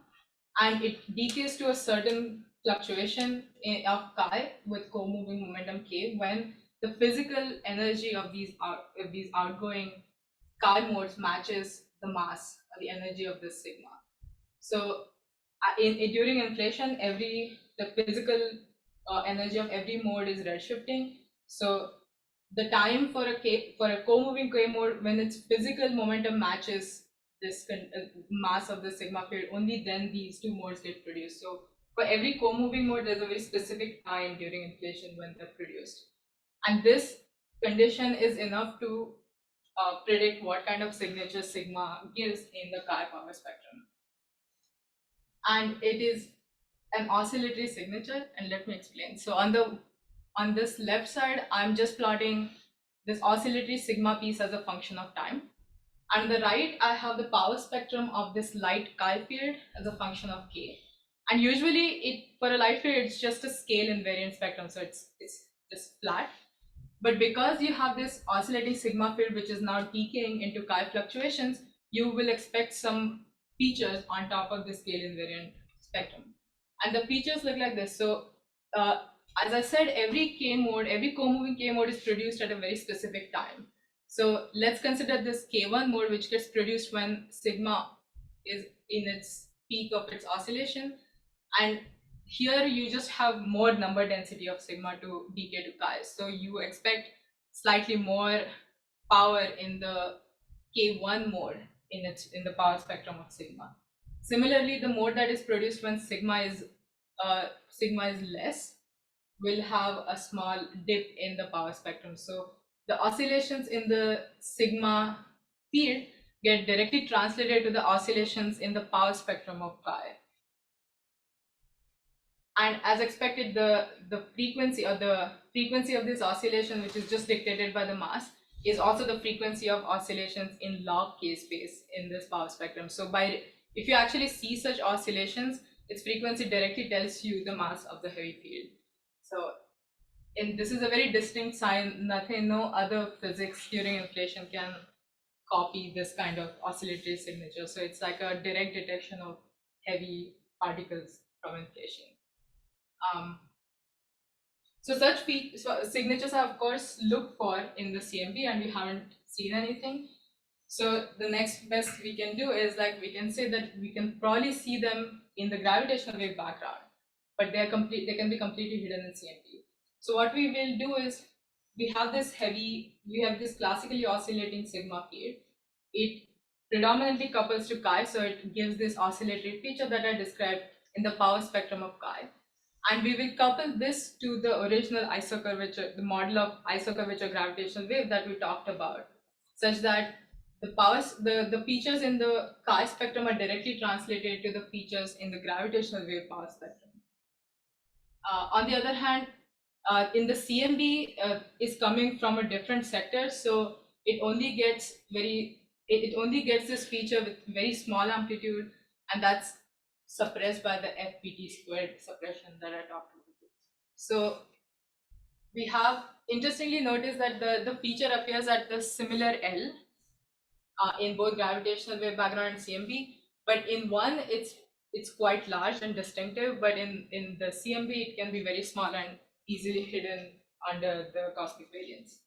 and it decays to a certain fluctuation of chi with co-moving momentum k when the physical energy of these outgoing chi modes matches the mass or the energy of this sigma. So during inflation, the physical energy of every mode is redshifting. So the time for a co-moving k mode when its physical momentum matches this mass of the sigma field, only then these two modes get produced. So for every co-moving mode, there's a very specific time during inflation when they're produced, and this condition is enough to predict what kind of signature sigma gives in the chi power spectrum. And it is an oscillatory signature, and let me explain. So on this left side, I'm just plotting this oscillatory sigma piece as a function of time. On the right, I have the power spectrum of this light chi field as a function of k. And usually, for a light field, it's just a scale invariant spectrum, so it's just flat. But because you have this oscillating sigma field, which is now decaying into chi fluctuations, you will expect some features on top of the scale invariant spectrum. And the features look like this. So as I said, every co-moving k mode is produced at a very specific time. So let's consider this k1 mode, which gets produced when sigma is in its peak of its oscillation. And here you just have more number density of sigma to decay to chi. So you expect slightly more power in the k1 mode in the power spectrum of sigma. Similarly, the mode that is produced when sigma is less will have a small dip in the power spectrum. So the oscillations in the sigma field get directly translated to the oscillations in the power spectrum of chi. And as expected, the frequency of this oscillation, which is just dictated by the mass, is also the frequency of oscillations in log k space in this power spectrum. So if you actually see such oscillations, its frequency directly tells you the mass of the heavy field. So and this is a very distinct sign. No other physics during inflation can copy this kind of oscillatory signature. So it's like a direct detection of heavy particles from inflation. So such signatures are of course looked for in the CMB, and we haven't seen anything. So the next best we can do is like we can say that we can probably see them in the gravitational wave background, but they can be completely hidden in CMB. So what we will do is we have this classically oscillating sigma field. It predominantly couples to chi, so it gives this oscillatory feature that I described in the power spectrum of chi. And we will couple this to the original isocurvature, the model of isocurvature gravitational wave that we talked about, such that the features in the chi spectrum are directly translated to the features in the gravitational wave power spectrum. On the other hand, in the CMB is coming from a different sector, so it only gets this feature with very small amplitude, and that's suppressed by the FPT squared suppression that I talked about. So we have interestingly noticed that the feature appears at the similar L in both gravitational wave background and CMB, but in one it's quite large and distinctive, but in the CMB it can be very small and easily hidden under the cosmic variance.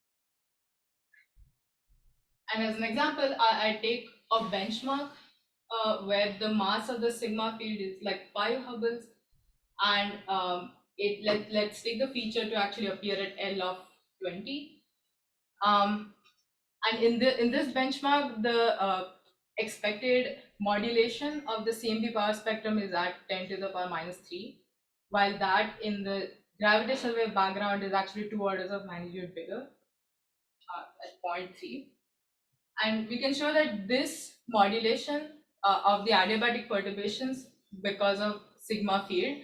And as an example, I take a benchmark where the mass of the sigma field is like 5 Hubbles, and let's take the feature to actually appear at L of 20. And in this benchmark, the expected modulation of the CMB power spectrum is at 10 to the power minus 3, while that in the gravitational wave background is actually 2 orders of magnitude bigger at 0.3. And we can show that this modulation of the adiabatic perturbations because of sigma field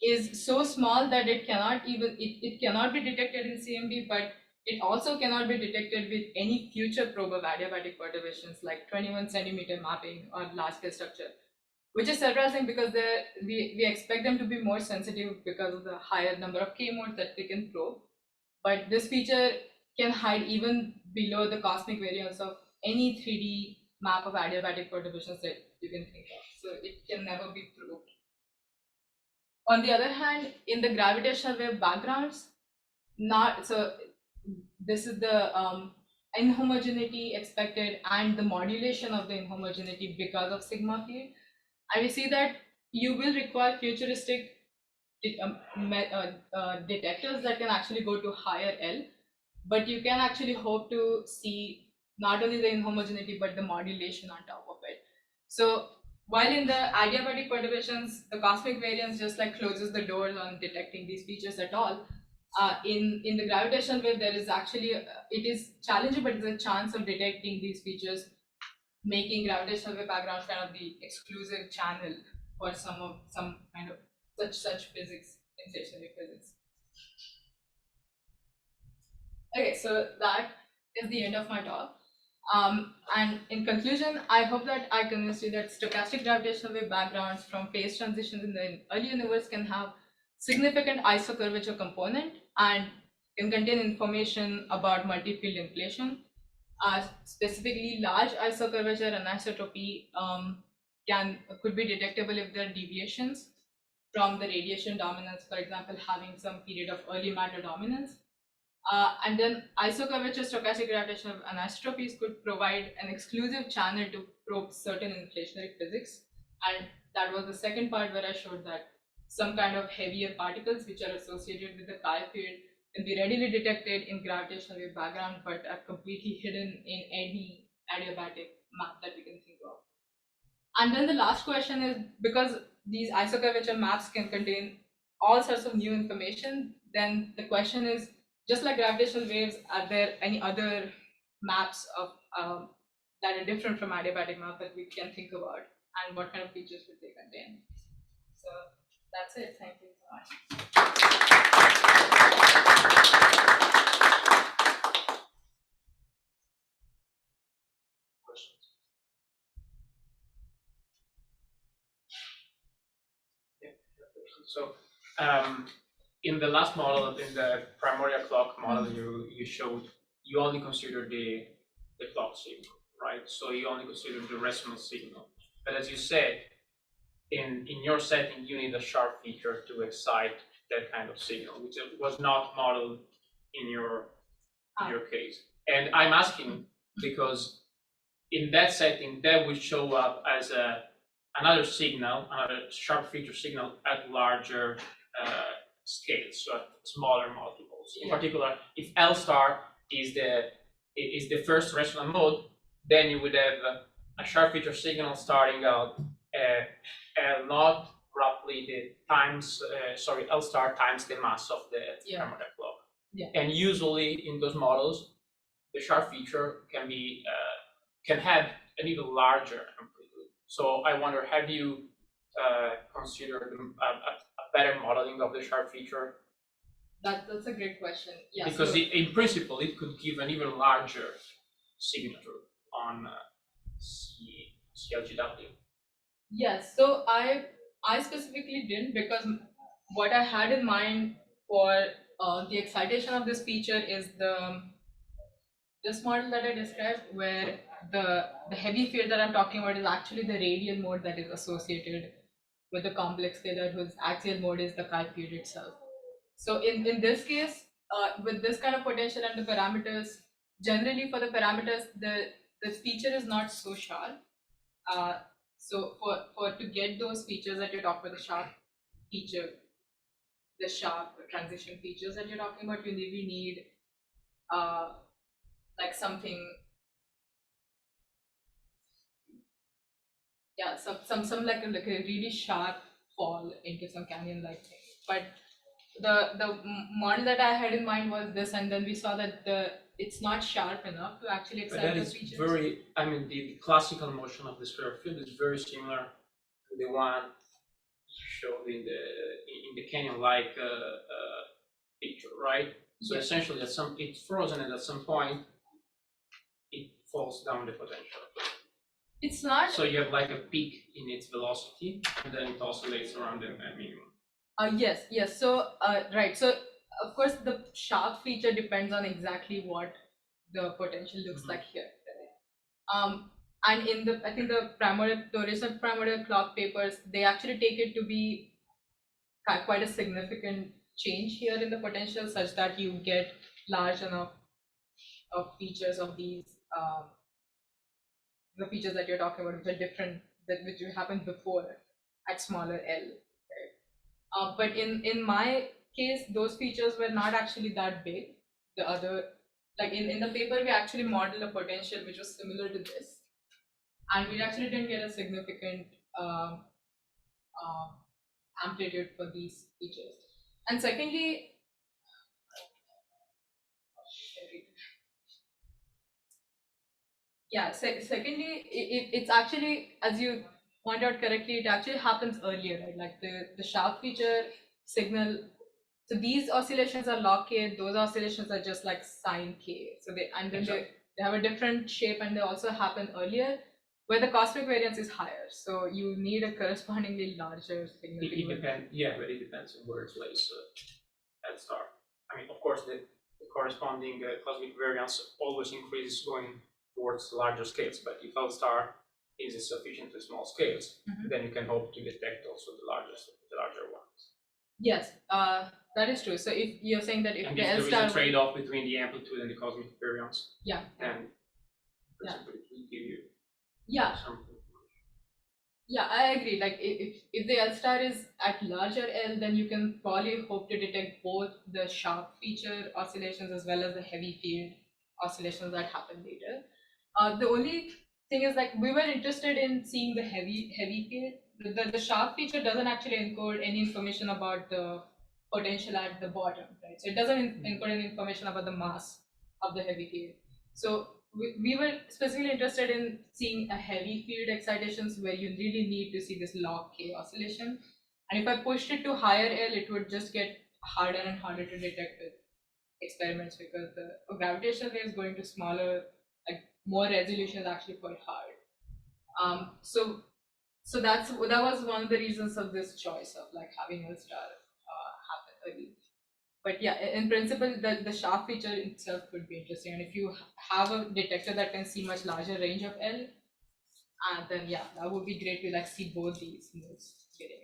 is so small that it cannot be detected in CMB, but it also cannot be detected with any future probe of adiabatic perturbations like 21 centimeter mapping or large scale structure, which is surprising because we expect them to be more sensitive because of the higher number of K modes that they can probe. But this feature can hide even below the cosmic variance of any 3D map of adiabatic perturbations that you can think of. So it can never be proved. On the other hand, in the gravitational wave backgrounds, this is the inhomogeneity expected and the modulation of the inhomogeneity because of sigma field. And we see that you will require futuristic detectors that can actually go to higher L, but you can actually hope to see not only the inhomogeneity but the modulation on top of it. So while in the adiabatic perturbations, the cosmic variance just like closes the doors on detecting these features at all, in the gravitational wave there is actually it is challenging, but there's a chance of detecting these features, making gravitational wave background kind of the exclusive channel for some kind of such physics, inflationary physics. Okay, so that is the end of my talk. And in conclusion, I hope that I convinced you that stochastic gravitational wave backgrounds from phase transitions in the early universe can have significant isocurvature component and can contain information about multi-field inflation. Specifically, large isocurvature anisotropy could be detectable if there are deviations from the radiation dominance, for example, having some period of early matter dominance. And then isocurvature stochastic gravitational anisotropies could provide an exclusive channel to probe certain inflationary physics. And that was the second part where I showed that some kind of heavier particles which are associated with the chi field can be readily detected in gravitational wave background, but are completely hidden in any adiabatic map that we can think of. And then the last question is, because these isocurvature maps can contain all sorts of new information, then the question is, just like gravitational waves, are there any other maps of that are different from adiabatic maps that we can think about, and what kind of features would they contain? So that's it. Thank you so much. Questions? Yeah. So in the last model, in the primordial clock model you showed, you only consider the clock signal, right? So you only consider the resonance signal. But as you said, in your setting, you need a sharp feature to excite that kind of signal, which was not modeled in your case. And I'm asking because in that setting, that would show up as another signal, another sharp feature signal at larger scales, so at smaller multiples. In particular, if L star is the first resonant mode, then you would have a sharp feature signal starting out L naught roughly the times, L star times the mass of the primordial clock. Yeah. And usually in those models, the sharp feature can have an even larger amplitude. So I wonder, have you considered a better modeling of the sharp feature? That's a great question. Yeah. Because so, in principle, it could give an even larger signature on CLGW. yes. So I specifically didn't, because what I had in mind for the excitation of this feature is this model that I described, where the heavy field that I'm talking about is actually the radial mode that is associated with the complex scalar whose axial mode is the chi field itself. So in this case, with this kind of potential and the parameters, generally for the parameters, the feature is not so sharp. So for to get those features that you're talking about, the sharp feature, the sharp transition features that you're talking about, you really need like something, yeah, some like a really sharp fall into some canyon like thing. But the model that I had in mind was this, and then we saw that it's not sharp enough to actually But excite that the is features. the classical motion of the square field is very similar to the one you showed in the canyon-like picture, right? So Yes. essentially, it's frozen, and at some point, it falls down the potential. It's not. So you have like a peak in its velocity, and then it oscillates around the minimum. Yes. So right. So of course, the sharp feature depends on exactly what the potential looks like here. And in I think the recent primordial clock papers, they actually take it to be quite a significant change here in the potential, such that you get large enough of features of these the features that you're talking about, which are different, which happened before at smaller L. Right? But in my case, those features were not actually that big. The other, like in the paper, we actually modeled a potential which was similar to this, and we actually didn't get a significant amplitude for these features. And secondly, secondly, it's actually, as you pointed out correctly, it actually happens earlier, right? Like the sharp feature signal. So these oscillations are log k, those oscillations are just like sine k. So they have a different shape, and they also happen earlier, where the cosmic variance is higher. So you need a correspondingly larger signal. It depends, yeah, but it depends on where it lays L star. I mean, of course, the corresponding cosmic variance always increases going towards larger scales, but if L star is in sufficiently small scales, then you can hope to detect also the larger ones. Yes, that is true. So if you're saying that if and the if L there is star, a trade-off between the amplitude and the cosmic variance, yeah, then principally it will give you yeah, some. yeah, I agree. Like if the L star is at larger L, then you can probably hope to detect both the sharp feature oscillations as well as the heavy field oscillations that happen later. The only thing is, like, we were interested in seeing the heavy field. The sharp feature doesn't actually encode any information about the potential at the bottom, right? So it doesn't encode any information about the mass of the heavy field. So we were specifically interested in seeing a heavy field excitations where you really need to see this log k oscillation. And if I pushed it to higher L, it would just get harder and harder to detect with experiments, because the gravitational wave is going to smaller, like more resolution is actually quite hard. So that was one of the reasons of this choice of like having L star happen early. But yeah, in principle, the sharp feature itself could be interesting. And if you have a detector that can see much larger range of L, then yeah, that would be great to like see both these modes getting